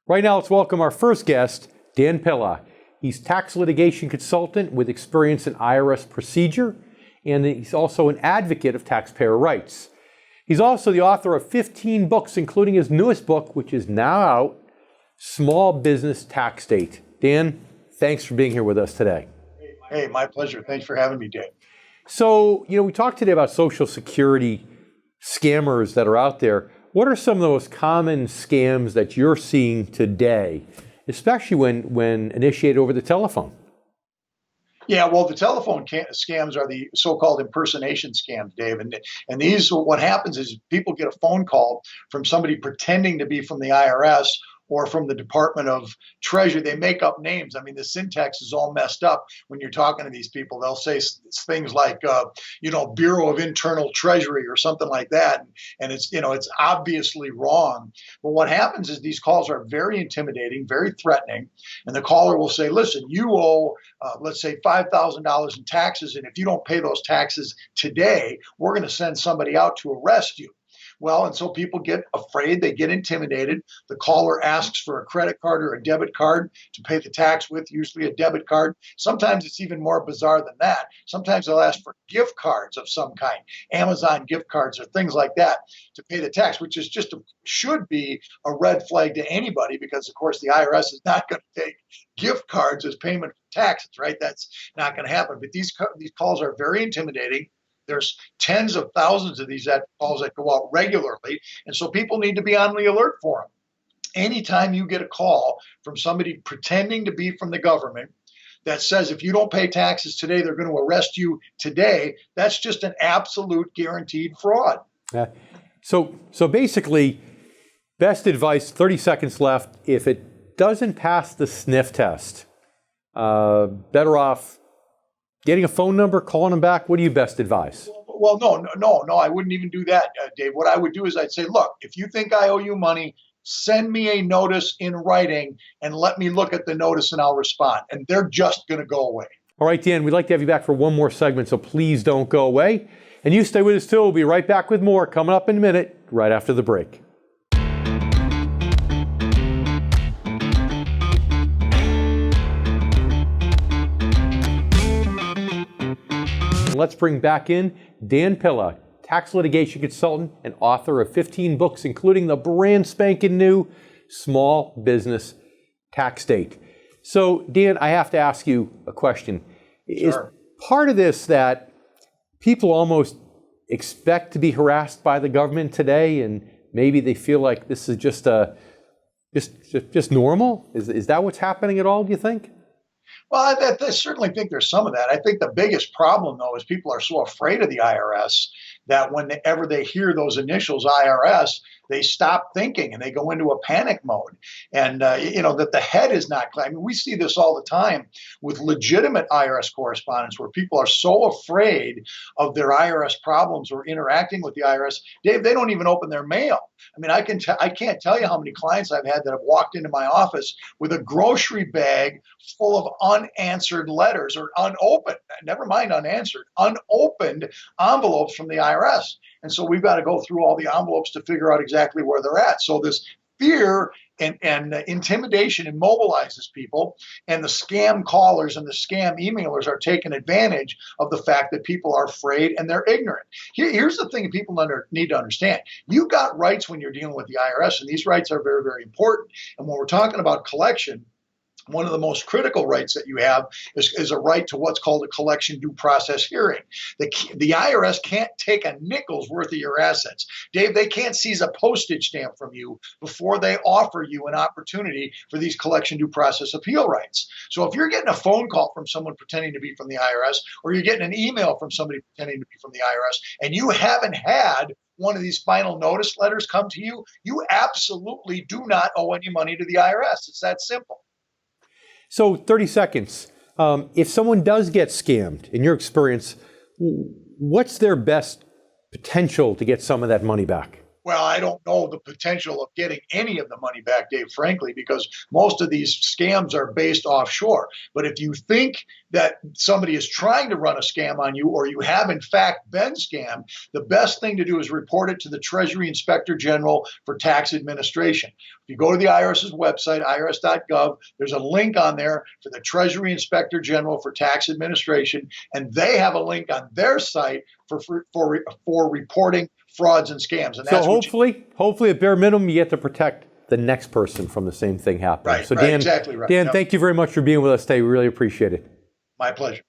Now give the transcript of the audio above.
Right now, let's welcome our first guest, Dan Pilla. He's tax litigation consultant with experience in IRS procedure, and he's also an advocate of taxpayer rights. He's also the author of 15 books, including his newest book, which is now out, Small Business Tax Date. Dan, thanks for being here with us today. Hey, my pleasure. Thanks for having me, Dave. So, we talked today about Social Security scammers that are out there. What are some of the most common scams that you're seeing today, especially when initiated over the telephone? Yeah, well, the telephone scams are the so-called impersonation scams, Dave. And these, what happens is people get a phone call from somebody pretending to be from the IRS or from the Department of Treasury. They make up names. I mean, the syntax is all messed up when you're talking to these people. They'll say things like, Bureau of Internal Treasury or something like that. And it's obviously wrong. But what happens is these calls are very intimidating, very threatening. And the caller will say, listen, you owe, let's say $5,000 in taxes. And if you don't pay those taxes today, we're going to send somebody out to arrest you. Well, and so people get afraid, they get intimidated. The caller asks for a credit card or a debit card to pay the tax with, usually a debit card. Sometimes it's even more bizarre than that. Sometimes they'll ask for gift cards of some kind, Amazon gift cards or things like that to pay the tax, which is should be a red flag to anybody because, of course, the IRS is not going to take gift cards as payment for taxes, right? That's not going to happen. But these calls are very intimidating. There's tens of thousands of these calls that go out regularly, and so people need to be on the alert for them. Anytime you get a call from somebody pretending to be from the government that says if you don't pay taxes today, they're going to arrest you today, that's just an absolute guaranteed fraud. So basically, best advice, 30 seconds left, if it doesn't pass the sniff test, better off getting a phone number, calling them back. What do you best advise? Well, no, I wouldn't even do that, Dave. What I would do is I'd say, look, if you think I owe you money, send me a notice in writing and let me look at the notice and I'll respond. And they're just going to go away. All right, Dan, we'd like to have you back for one more segment, so please don't go away. And you stay with us too. We'll be right back with more coming up in a minute, right after the break. Let's bring back in Dan Pilla, tax litigation consultant and author of 15 books, including the brand spanking new Small Business Tax Date. So, Dan, I have to ask you a question. Sure. Is part of this that people almost expect to be harassed by the government today, and maybe they feel like this is just normal? Is that what's happening at all, do you think? Well, I certainly think there's some of that. I think the biggest problem, though, is people are so afraid of the IRS that whenever they hear those initials IRS, they stop thinking and they go into a panic mode. And, that the head is not clear. I mean, we see this all the time with legitimate IRS correspondence where people are so afraid of their IRS problems or interacting with the IRS. Dave, they don't even open their mail. I mean, I can't tell you how many clients I've had that have walked into my office with a grocery bag full of unanswered letters or unopened, never mind unanswered, unopened envelopes from the IRS. And so we've got to go through all the envelopes to figure out exactly where they're at. So this fear and intimidation immobilizes people, and the scam callers and the scam emailers are taking advantage of the fact that people are afraid and they're ignorant. Here's the thing that people need to understand. You've got rights when you're dealing with the IRS, and these rights are very, very important. And when we're talking about collection, one of the most critical rights that you have is a right to what's called a collection due process hearing. The IRS can't take a nickel's worth of your assets. Dave, they can't seize a postage stamp from you before they offer you an opportunity for these collection due process appeal rights. So if you're getting a phone call from someone pretending to be from the IRS, or you're getting an email from somebody pretending to be from the IRS, and you haven't had one of these final notice letters come to you, you absolutely do not owe any money to the IRS. It's that simple. So 30 seconds. If someone does get scammed, in your experience, what's their best potential to get some of that money back? Well, I don't know the potential of getting any of the money back, Dave, frankly, because most of these scams are based offshore. But if you think that somebody is trying to run a scam on you, or you have in fact been scammed, the best thing to do is report it to the Treasury Inspector General for Tax Administration. If you go to the IRS's website, irs.gov, there's a link on there for the Treasury Inspector General for Tax Administration, and they have a link on their site for reporting frauds and scams. And so that's hopefully at bare minimum, you get to protect the next person from the same thing happening. Right, so right, Dan, exactly right. Dan, thank you very much for being with us today. We really appreciate it. My pleasure.